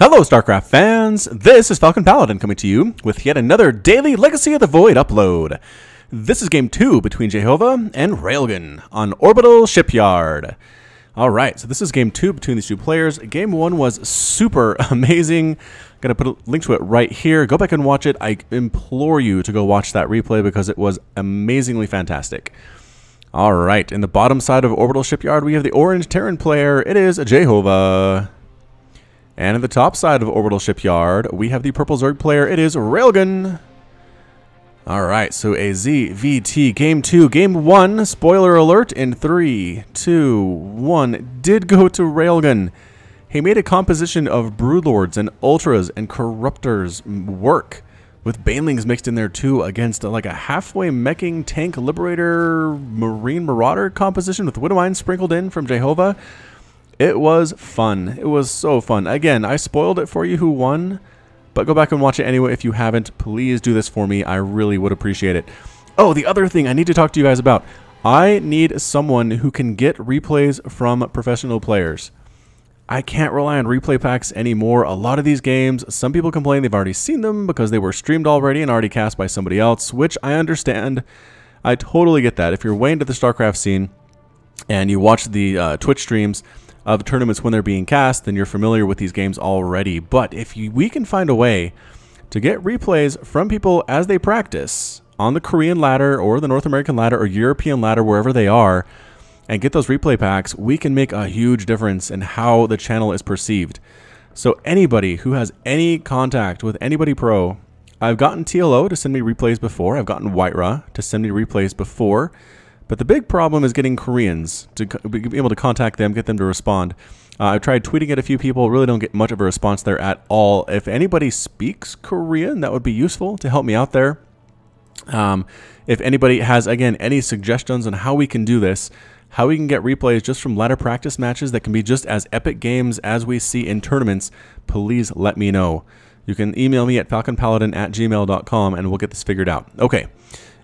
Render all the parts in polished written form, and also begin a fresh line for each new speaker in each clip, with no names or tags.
Hello StarCraft fans, this is Falcon Paladin coming to you with yet another daily Legacy of the Void upload. This is game 2 between JHova and Railgan on Orbital Shipyard. Alright, so this is game 2 between these two players. Game 1 was super amazing. Gonna put a link to it right here. Go back and watch it. I implore you to go watch that replay because it was amazingly fantastic. Alright, in the bottom side of Orbital Shipyard we have the orange Terran player. It is JHova. And at the top side of Orbital Shipyard, we have the purple Zerg player. It is Railgan. Alright, so a ZVT Game 2. Game 1, spoiler alert, in 3, 2, 1, did go to Railgan. He made a composition of Broodlords and Ultras and Corruptors work, with Banelings mixed in there too, against like a halfway meching tank liberator marine marauder composition with Widowmine sprinkled in from JHova. It was fun. It was so fun. Again, I spoiled it for you who won, but go back and watch it anyway if you haven't. Please do this for me. I really would appreciate it. Oh, the other thing I need to talk to you guys about. I need someone who can get replays from professional players. I can't rely on replay packs anymore. A lot of these games, some people complain they've already seen them because they were streamed already and already cast by somebody else, which I understand. I totally get that. If you're way into the StarCraft scene and you watch the Twitch streams of tournaments when they're being cast, then you're familiar with these games already. But if we can find a way to get replays from people as they practice on the Korean ladder or the North American ladder or European ladder, wherever they are, and get those replay packs, we can make a huge difference in how the channel is perceived. So anybody who has any contact with anybody pro, I've gotten TLO to send me replays before, I've gotten Whitera to send me replays before, but the big problem is getting Koreans to be able to contact them, get them to respond. I've tried tweeting at a few people, really don't get much of a response there at all. If anybody speaks Korean, that would be useful to help me out there. If anybody has, again, any suggestions on how we can do this, how we can get replays just from ladder practice matches that can be just as epic games as we see in tournaments, please let me know. You can email me at falconpaladin@gmail.com and we'll get this figured out. Okay.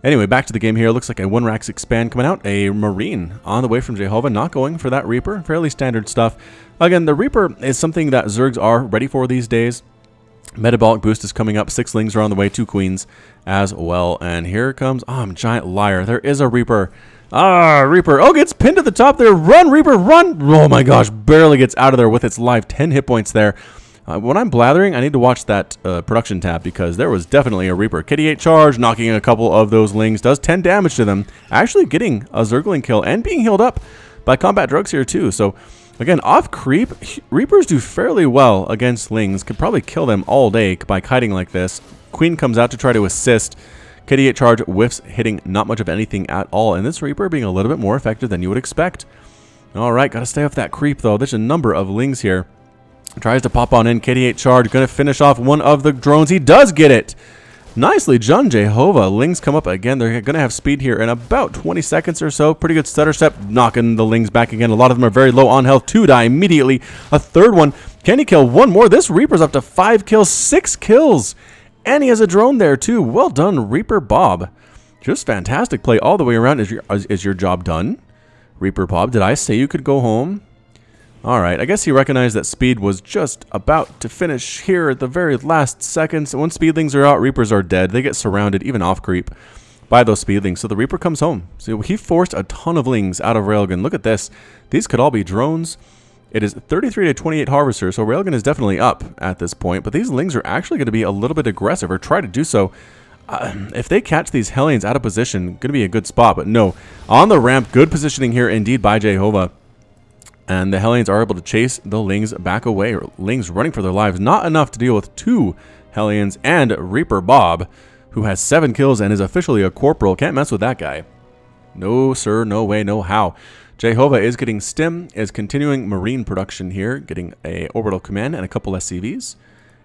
Anyway, back to the game here. Looks like a 1-Rax expand coming out. A Marine on the way from JHova, not going for that Reaper. Fairly standard stuff. Again, the Reaper is something that Zergs are ready for these days. Metabolic boost is coming up. 6 Lings are on the way. 2 Queens as well. And here comes... Oh, I'm a giant liar. There is a Reaper. Ah, Reaper. Oh, gets pinned to the top there. Run, Reaper, run! Oh my gosh, barely gets out of there with its life. 10 hit points there. When I'm blathering, I need to watch that production tab because there was definitely a Reaper. Kitty 8 charge, knocking a couple of those Lings, does 10 damage to them. Actually getting a Zergling kill and being healed up by combat drugs here too. So again, off creep, Reapers do fairly well against Lings. Could probably kill them all day by kiting like this. Queen comes out to try to assist. Kitty 8 charge whiffs, hitting not much of anything at all. And this Reaper being a little bit more effective than you would expect. Alright, gotta stay off that creep though. There's a number of Lings here. Tries to pop on in. Kitty 8 charge. Going to finish off one of the drones. He does get it. Nicely done, JHova. Lings come up again. They're going to have speed here in about 20 seconds or so. Pretty good stutter step. Knocking the Lings back again. A lot of them are very low on health. 2 die immediately. A third one. Can he kill one more? This Reaper's up to 5 kills. 6 kills. And he has a drone there too. Well done, Reaper Bob. Just fantastic play all the way around. Is your job done? Reaper Bob, did I say you could go home? Alright, I guess he recognized that speed was just about to finish here at the very last seconds. When speedlings are out, Reapers are dead. They get surrounded, even off creep, by those speedlings. So the Reaper comes home. So he forced a ton of Lings out of Railgan. Look at this. These could all be drones. It is 33 to 28 Harvester, so Railgan is definitely up at this point. But these Lings are actually going to be a little bit aggressive, or try to do so. If they catch these Hellions out of position, going to be a good spot. But no, on the ramp, good positioning here indeed by JHova. And the Hellions are able to chase the Lings back away. Lings running for their lives. Not enough to deal with 2 Hellions and Reaper Bob, who has 7 kills and is officially a corporal. Can't mess with that guy. No, sir. No way. No how. JHova is getting stim, is continuing Marine production here. Getting a Orbital Command and a couple SCVs.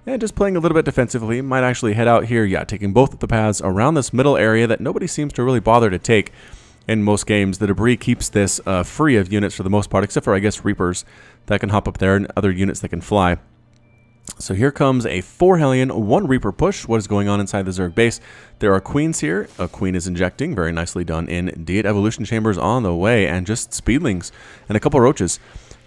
And just playing a little bit defensively. Might actually head out here. Yeah, taking both of the paths around this middle area that nobody seems to really bother to take. In most games, the debris keeps this free of units for the most part, except for, I guess, Reapers that can hop up there and other units that can fly. So here comes a 4 Hellion, 1 Reaper push. What is going on inside the Zerg base? There are Queens here. A Queen is injecting. Very nicely done indeed. Evolution Chambers on the way, and just Speedlings and a couple Roaches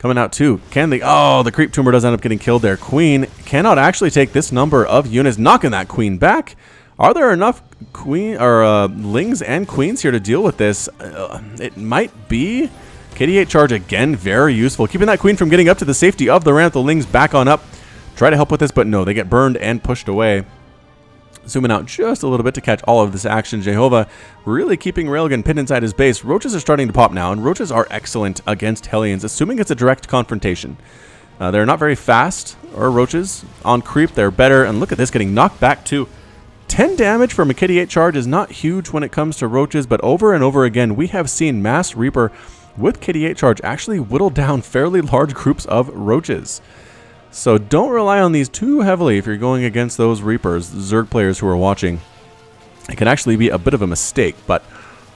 coming out too. Can they? Oh, the creep tumor does end up getting killed there. Queen cannot actually take this number of units, knocking that queen back. Are there enough queen or lings and queens here to deal with this? It might be. KD8 charge again, very useful. Keeping that queen from getting up to the safety of the ramp. The lings back on up. Try to help with this, but no, they get burned and pushed away. Zooming out just a little bit to catch all of this action. JHova really keeping Railgan pinned inside his base. Roaches are starting to pop now, and roaches are excellent against Hellions, assuming it's a direct confrontation. They're not very fast, or roaches. On creep, they're better, and look at this getting knocked back too. 10 damage from a KD8 charge is not huge when it comes to roaches, but over and over again, we have seen Mass Reaper with KD8 charge actually whittle down fairly large groups of roaches. So don't rely on these too heavily if you're going against those Reapers, Zerg players who are watching. It can actually be a bit of a mistake, but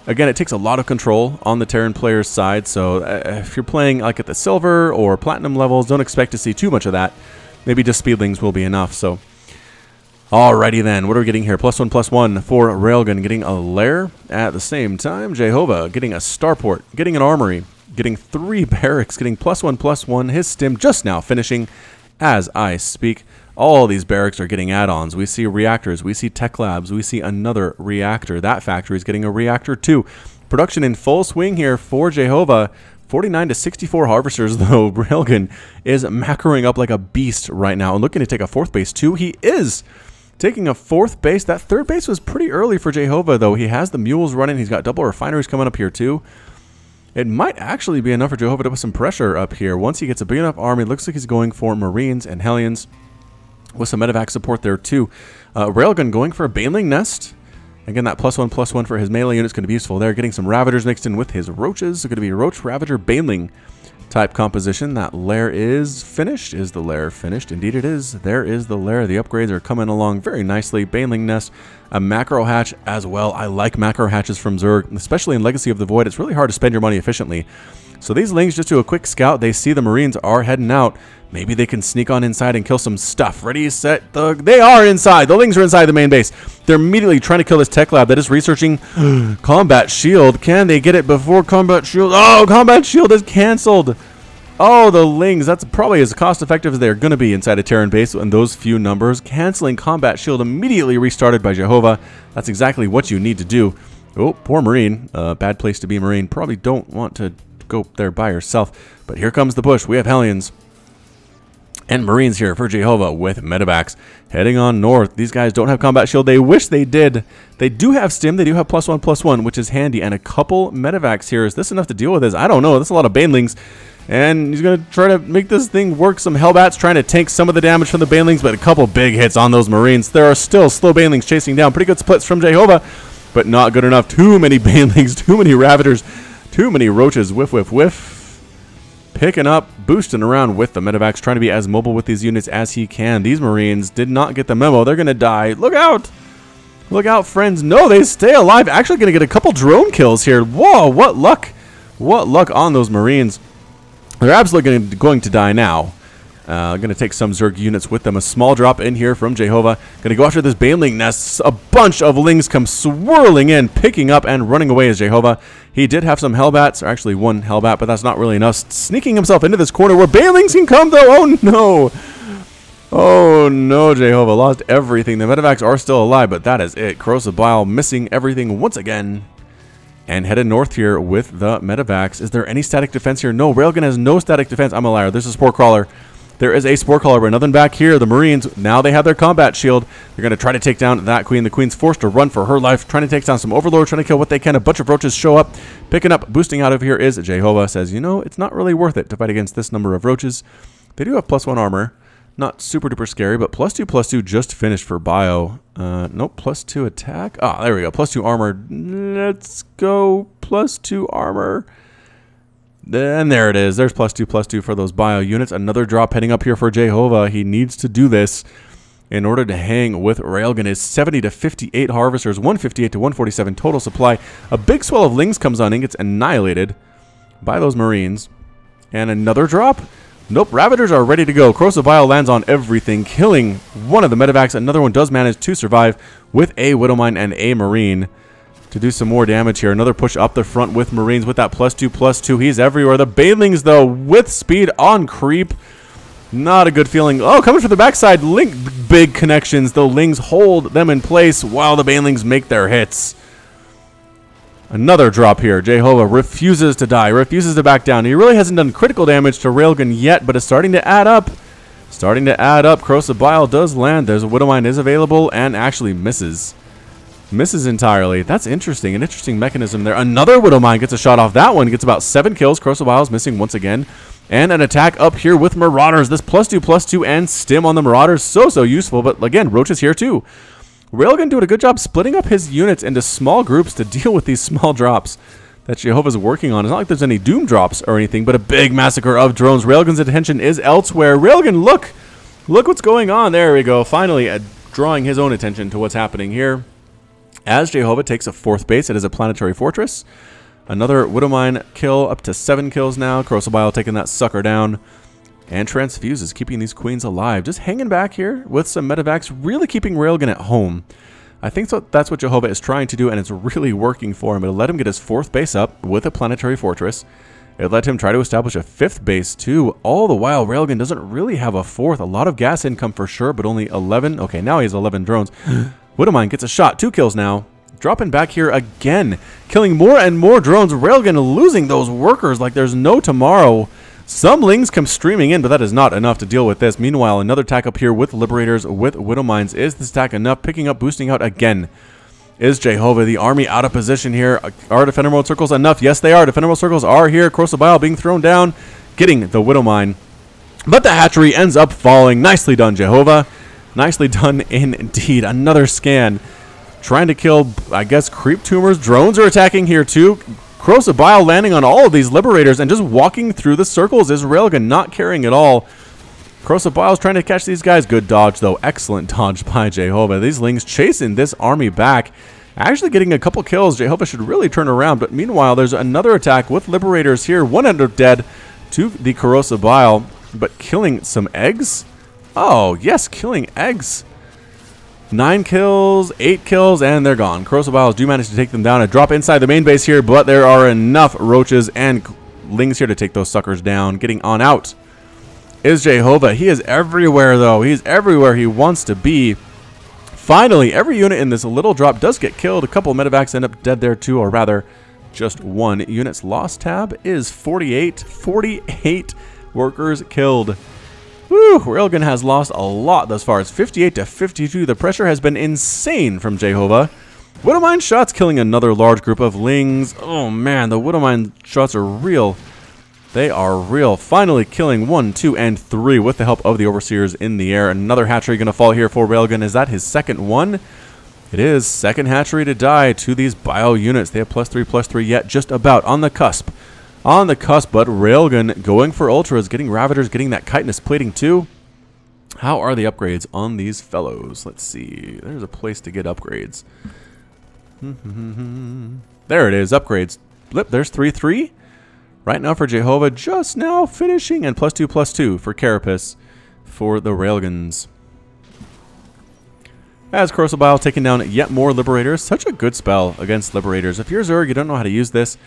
again, it takes a lot of control on the Terran player's side, so if you're playing like at the silver or platinum levels, don't expect to see too much of that. Maybe just speedlings will be enough, so... Alrighty then, what are we getting here? +1/+1 for Railgun, getting a lair at the same time. JHova getting a starport, getting an armory, getting 3 barracks, getting +1/+1. His stim just now finishing as I speak. All these barracks are getting add-ons. We see reactors, we see tech labs, we see another reactor. That factory is getting a reactor too. Production in full swing here for JHova. 49 to 64 harvesters, though. Railgun is macroing up like a beast right now and looking to take a 4th base too. He is taking a 4th base. That 3rd base was pretty early for JHova, though. He has the mules running. He's got double refineries coming up here, too. It might actually be enough for JHova to put some pressure up here. Once he gets a big enough army, looks like he's going for Marines and Hellions with some medevac support there, too. Railgun going for a Baneling Nest. Again, that +1/+1 for his melee unit is going to be useful there. Getting some Ravagers mixed in with his Roaches. It's going to be a Roach, Ravager, Baneling type composition. That lair is finished. Is the lair finished? Indeed it is. There is the lair. The upgrades are coming along very nicely. Baneling Nest, a macro hatch as well. I like macro hatches from Zerg, especially in Legacy of the Void. It's really hard to spend your money efficiently. So these lings just do a quick scout. They see the Marines are heading out. Maybe they can sneak on inside and kill some stuff. Ready, set, they are inside. The lings are inside the main base. They're immediately trying to kill this tech lab that is researching combat shield. Can they get it before combat shield? Oh, combat shield is canceled. Oh, the lings. That's probably as cost effective as they're going to be inside a Terran base in those few numbers. Canceling combat shield immediately restarted by JHova. That's exactly what you need to do. Oh, poor Marine. Bad place to be, Marine. Probably don't want to go there by yourself. But here comes the push. We have Hellions and Marines here for JHova with medevacs heading on north. These guys don't have combat shield. They wish they did. They do have stim. They do have +1/+1, which is handy. And a couple medevacs here. Is this enough to deal with this? I don't know. That's a lot of Banelings. And he's going to try to make this thing work. Some Hellbats trying to tank some of the damage from the Banelings, but a couple big hits on those Marines. There are still slow Banelings chasing down. Pretty good splits from JHova, but not good enough. Too many Banelings, too many Ravagers, too many Roaches. Whiff, whiff, whiff. Picking up, boosting around with the medevacs, trying to be as mobile with these units as he can. These Marines did not get the memo. They're going to die. Look out! Look out, friends. No, they stay alive. Actually going to get a couple drone kills here. Whoa, what luck. What luck on those Marines. They're absolutely going to die now. Going to take some Zerg units with them. A small drop in here from JHova. Going to go after this Baneling Nest. A bunch of lings come swirling in, picking up and running away as JHova. He did have some Hellbats, or actually one Hellbat, but that's not really enough. Sneaking himself into this corner where Banelings can come, though. Oh, no. Oh, no, JHova lost everything. The medevacs are still alive, but that is it. Corrosive Bile missing everything once again. And headed north here with the medevacs. Is there any static defense here? No, Railgun has no static defense. I'm a liar. There's a Spore Crawler. There is a Spore Crawler, but nothing back here. The Marines, now they have their combat shield. They're going to try to take down that Queen. The Queen's forced to run for her life, trying to take down some Overlords, trying to kill what they can. A bunch of Roaches show up. Picking up, boosting out of here is JHova. Says, you know, it's not really worth it to fight against this number of Roaches. They do have +1 armor. Not super duper scary, but +2/+2 just finished for bio. Nope, +2 attack. Ah, there we go. +2 armor. Let's go. +2 armor. And there it is. There's +2/+2 for those bio units. Another drop heading up here for JHova. He needs to do this in order to hang with Railgun. Is 70 to 58 harvesters, 158 to 147 total supply. A big swell of lings comes on and gets annihilated by those Marines. And another drop. Nope, Ravagers are ready to go. Corrosive Bile lands on everything, killing one of the medevacs. Another one does manage to survive with a Widowmine and a Marine. to do some more damage here. Another push up the front with Marines with that +2/+2. He's everywhere. The Banelings, though, with speed on creep. Not a good feeling. Oh, coming from the backside. Link, big connections. The Lings hold them in place while the Banelings make their hits. Another drop here. JHova refuses to die, refuses to back down. He really hasn't done critical damage to Railgan yet, but it's starting to add up. Starting to add up. Corrosive Bile does land. There's a Widowmine is available and actually misses. Misses entirely. That's interesting. An interesting mechanism there. Another Widowmine gets a shot off. That one gets about 7 kills. Corrosive Bile is missing once again. And an attack up here with Marauders. This +2/+2 and stim on the Marauders. So useful. But again, Roach is here too. Railgan doing a good job splitting up his units into small groups to deal with these small drops that JHova's working on. It's not like there's any Doom drops or anything, but a big massacre of drones. Railgan's attention is elsewhere. Railgan, look! Look what's going on. There we go. Finally drawing his own attention to what's happening here. As JHova takes a 4th base, it is a planetary fortress. Another Widowmine kill, up to 7 kills now. Corrosive Bile taking that sucker down. And transfuses, keeping these queens alive. Just hanging back here with some medevacs, really keeping Railgan at home. I think that's what JHova is trying to do, and it's really working for him. It'll let him get his 4th base up with a planetary fortress. It let him try to establish a 5th base, too. All the while, Railgan doesn't really have a 4th. A lot of gas income for sure, but only 11. Okay, now he has 11 drones. Widowmine gets a shot. 2 kills now. Dropping back here again. Killing more and more drones. Railgan losing those workers like there's no tomorrow. Some Lings come streaming in, but that is not enough to deal with this. Meanwhile, another attack up here with Liberators, with Widowmines. Is this attack enough? Picking up, boosting out again. Is JHova, the army out of position here? Are Defender Mode Circles enough? Yes, they are. Defender Mode Circles are here. Corrosive Bile being thrown down, getting the Widowmine. But the hatchery ends up falling. Nicely done, JHova. Nicely done indeed. Another scan. Trying to kill, I guess, creep tumors. Drones are attacking here too. Corrosive Bile landing on all of these Liberators and just walking through the circles. Is Railgan not caring at all. Corrosive Bile is trying to catch these guys. Good dodge, though. Excellent dodge by JHova. These Lings chasing this army back. Actually getting a couple kills. JHova should really turn around. But meanwhile, there's another attack with Liberators here. One end up dead to the Corrosive Bile. But killing some eggs? Oh, yes, killing eggs. 9 kills, 8 kills, and they're gone. Corrosive Biles do manage to take them down. A drop inside the main base here, but there are enough Roaches and Lings here to take those suckers down. Getting on out is JHova. He is everywhere, though. He's everywhere he wants to be. Finally, every unit in this little drop does get killed. A couple of medevacs end up dead there, too, or rather, just one. Units lost tab is 48. 48 workers killed. Whew, Railgan has lost a lot thus far. It's 58 to 52. The pressure has been insane from JHova. Widowmine shots killing another large group of Lings. Oh man, the Widowmine shots are real. They are real. Finally killing 1, 2, and 3 with the help of the Overseers in the air. Another hatchery going to fall here for Railgan. Is that his 2nd one? It is. 2nd hatchery to die to these bio units. They have +3/+3 yet, just about on the cusp. On the cusp, but Railgan going for Ultras, getting Ravagers, getting that chitinous plating too. How are the upgrades on these fellows? Let's see. There's a place to get upgrades. There it is, upgrades. Blip, there's 3/3. Right now for JHova, just now finishing, and +2/+2 for Carapace for the Railgans. As Corrosive Bile taking down yet more Liberators. Such a good spell against Liberators. If you're Zerg, you don't know how to use this,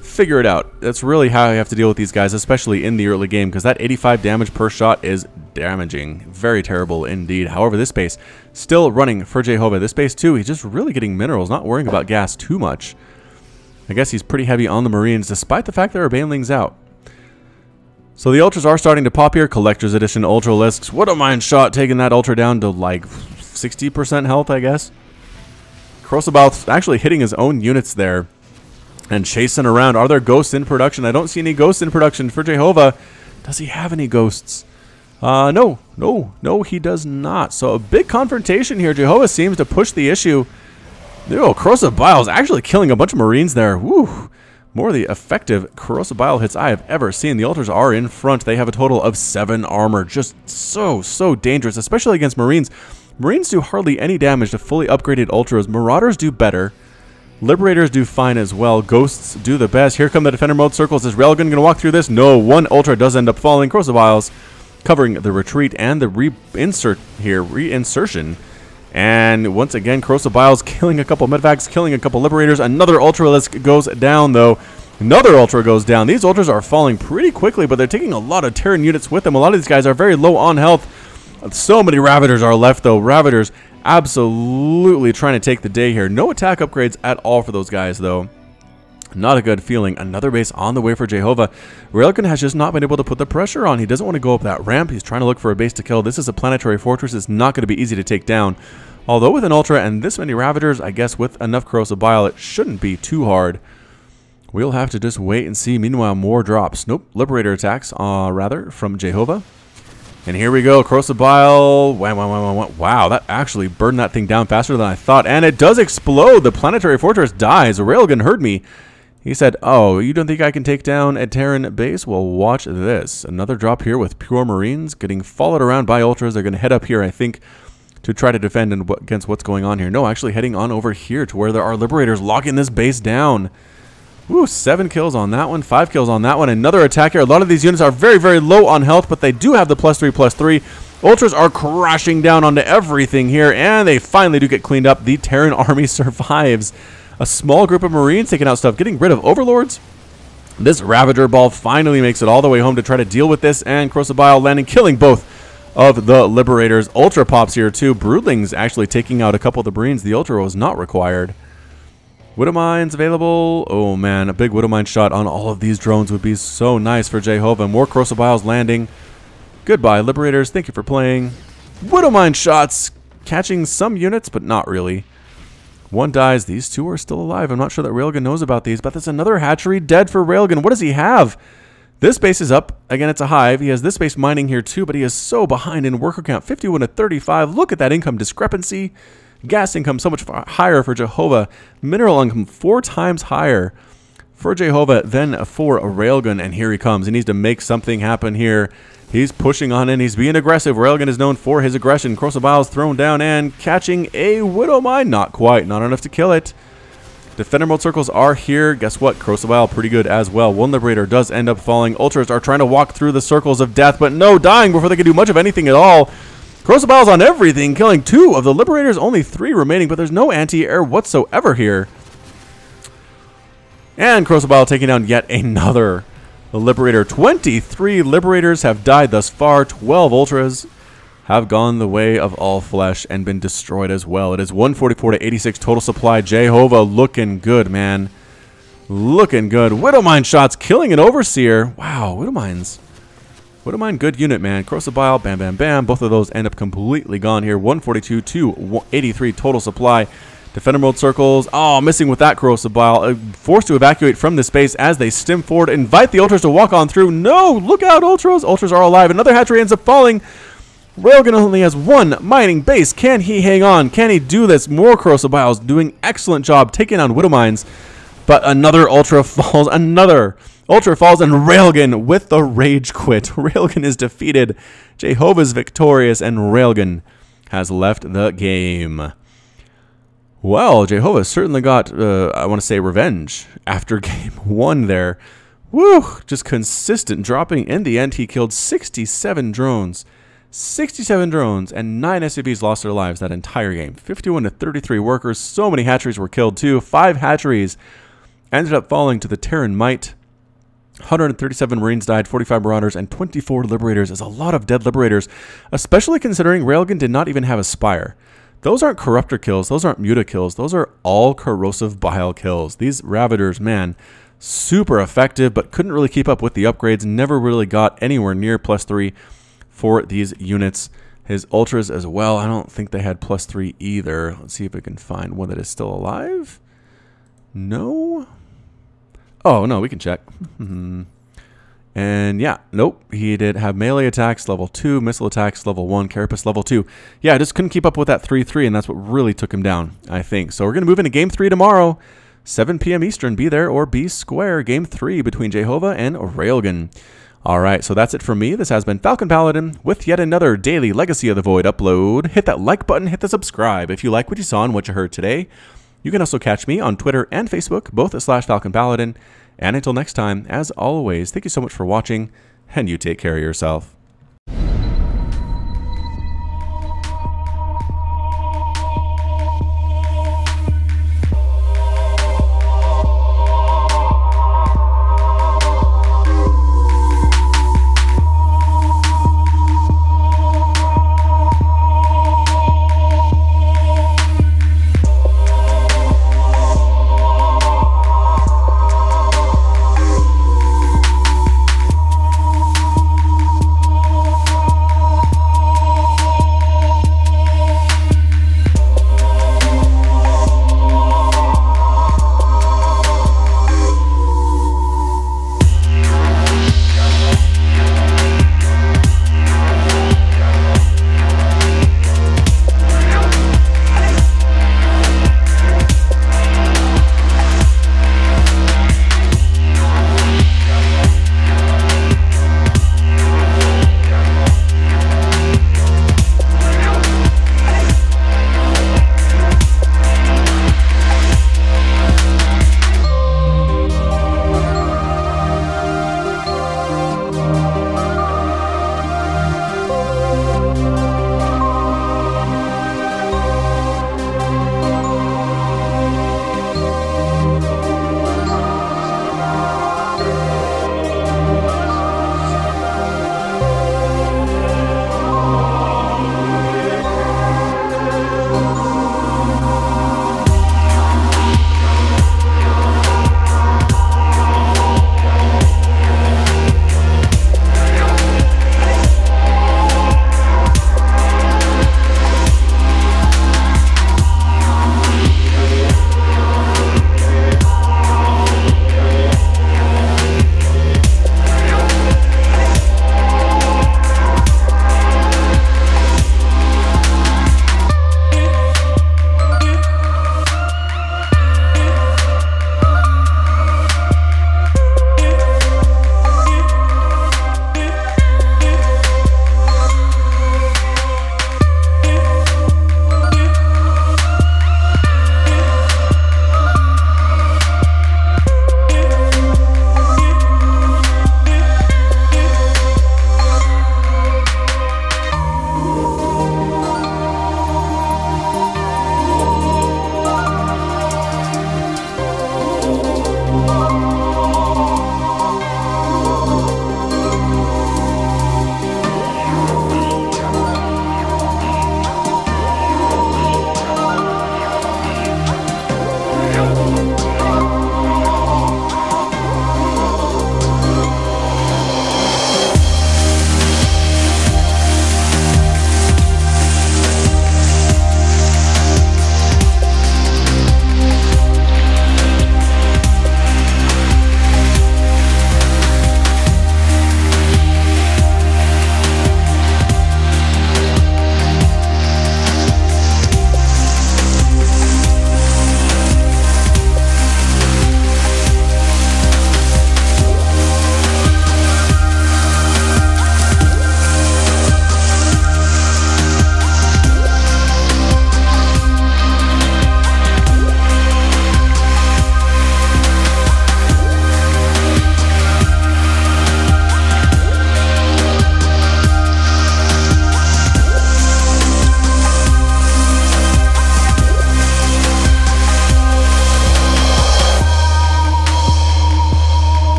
figure it out. That's really how you have to deal with these guys, especially in the early game, because that 85 damage per shot is damaging. Very terrible indeed. However, this base still running for JHova. This base too, he's just really getting minerals, not worrying about gas too much. I guess he's pretty heavy on the Marines, despite the fact there are Banelings out. So the Ultras are starting to pop here. Collector's Edition Ultralisks. Widowmine shot, taking that Ultra down to like 60% health, I guess. Corrosive Bile actually hitting his own units there. And chasing around. Are there ghosts in production? I don't see any ghosts in production for JHova. Does he have any ghosts? No, he does not. So a big confrontation here. JHova seems to push the issue. Oh, Corrosive Bile is actually killing a bunch of Marines there. Woo! More of the effective Corrosive Bile hits I have ever seen. The Ultras are in front. They have a total of 7 armor. Just so dangerous, especially against Marines. Marines do hardly any damage to fully upgraded Ultras. Marauders do better. Liberators do fine as well. Ghosts do the best. Here come the Defender Mode Circles. Is Railgan going to walk through this? No. One Ultra does end up falling. Corrosive Biles covering the retreat and the reinsertion. And once again, Corrosive Biles killing a couple Medvacs, killing a couple Liberators. Another Ultralisk goes down, though. Another Ultra goes down. These Ultras are falling pretty quickly, but they're taking a lot of Terran units with them. A lot of these guys are very low on health. So many Ravagers are left, though. Ravagers absolutely trying to take the day here. No attack upgrades at all for those guys, though. Not a good feeling. Another base on the way for JHova. Railgan has just not been able to put the pressure on. He doesn't want to go up that ramp. He's trying to look for a base to kill. This is a planetary fortress. It's not going to be easy to take down. Although with an Ultra and this many Ravagers, I guess with enough Corrosive Bile, it shouldn't be too hard. We'll have to just wait and see. Meanwhile, more drops. Nope. Liberator attacks, rather, from JHova. And here we go. Corrosive Bile. Wow, that actually burned that thing down faster than I thought. And it does explode. The planetary fortress dies. Railgan heard me. He said, oh, you don't think I can take down a Terran base? Well, watch this. Another drop here with pure Marines getting followed around by Ultras. They're going to head up here, I think, to try to defend against what's going on here. No, actually heading on over here to where there are Liberators locking this base down. Woo, 7 kills on that one, 5 kills on that one. Another attack here. A lot of these units are very, very low on health, but they do have the +3/+3. Ultras are crashing down onto everything here, and they finally do get cleaned up. The Terran army survives. A small group of Marines taking out stuff, getting rid of Overlords. This Ravager ball finally makes it all the way home to try to deal with this, and Corrosive Bile landing, killing both of the Liberators. Ultra pops here too. Broodlings actually taking out a couple of the Marines. The Ultra was not required. Widow Mines available. Oh man, a big Widow Mine shot on all of these drones would be so nice for JHova. More Corrosive Biles landing. Goodbye, Liberators. Thank you for playing. Widow Mine shots catching some units, but not really. One dies. These two are still alive. I'm not sure that Railgan knows about these, but there's another hatchery dead for Railgan. What does he have? This base is up. Again, it's a hive. He has this base mining here too, but he is so behind in worker count. 51 to 35. Look at that income discrepancy. Gas income so much higher for JHova. Mineral income 4 times higher for JHova than for Railgan. And here he comes. He needs to make something happen here. He's pushing on in. He's being aggressive. Railgan is known for his aggression. Corrosive Bile is thrown down and catching a Widow Mine. Not quite. Not enough to kill it. Defender mode circles are here. Guess what? Corrosive Bile pretty good as well. One Liberator does end up falling. Ultras are trying to walk through the circles of death, but no, dying before they can do much of anything at all. Corrosive Bile's on everything, killing 2 of the Liberators. Only 3 remaining, but there's no anti-air whatsoever here. And Corrosive Bile taking down yet another Liberator. 23 Liberators have died thus far. 12 Ultras have gone the way of all flesh and been destroyed as well. It is 144 to 86 total supply. JHova looking good, man. Looking good. Widow Mine shots killing an Overseer. Wow, Widow Mines. Widow Mine, good unit, man. Corrosive Bile, bam, bam, bam. Both of those end up completely gone here. 142 to 83 total supply. Defender mode circles. Oh, missing with that Corrosive Bile. Forced to evacuate from this base as they stim forward. Invite the Ultras to walk on through. No, look out, Ultras. Ultras are alive. Another hatchery ends up falling. Railgan only has 1 mining base. Can he hang on? Can he do this? More Corrosive Biles doing excellent job taking on Widow Mines. But another Ultra falls. Another Ultra falls, and Railgan with the rage quit. Railgan is defeated. JHova is victorious, and Railgan has left the game. Well, JHova certainly got, I want to say, revenge after game 1 there. Woo! Just consistent dropping. In the end, he killed 67 drones. 67 drones, and 9 SCVs lost their lives that entire game. 51 to 33 workers. So many hatcheries were killed, too. 5 hatcheries ended up falling to the Terran might. 137 Marines died, 45 Marauders, and 24 Liberators. Is a lot of dead Liberators, especially considering Railgan did not even have a Spire. Those aren't Corruptor kills. Those aren't Muta kills. Those are all Corrosive Bile kills. These Ravagers, man, super effective, but couldn't really keep up with the upgrades. Never really got anywhere near +3 for these units. His Ultras as well. I don't think they had +3 either. Let's see if we can find one that is still alive. No. Oh, no, we can check. And yeah, nope, he did have melee attacks level 2, missile attacks level 1, carapace level 2. Yeah, I just couldn't keep up with that 3-3, and that's what really took him down, I think. So we're going to move into Game 3 tomorrow, 7 p.m. Eastern. Be there or be square. Game 3 between JHova and Railgan. All right, so that's it from me. This has been Falcon Paladin with yet another daily Legacy of the Void upload. Hit that like button, hit the subscribe if you like what you saw and what you heard today. You can also catch me on Twitter and Facebook, both at /Falcon Paladin. And until next time, as always, thank you so much for watching, and you take care of yourself.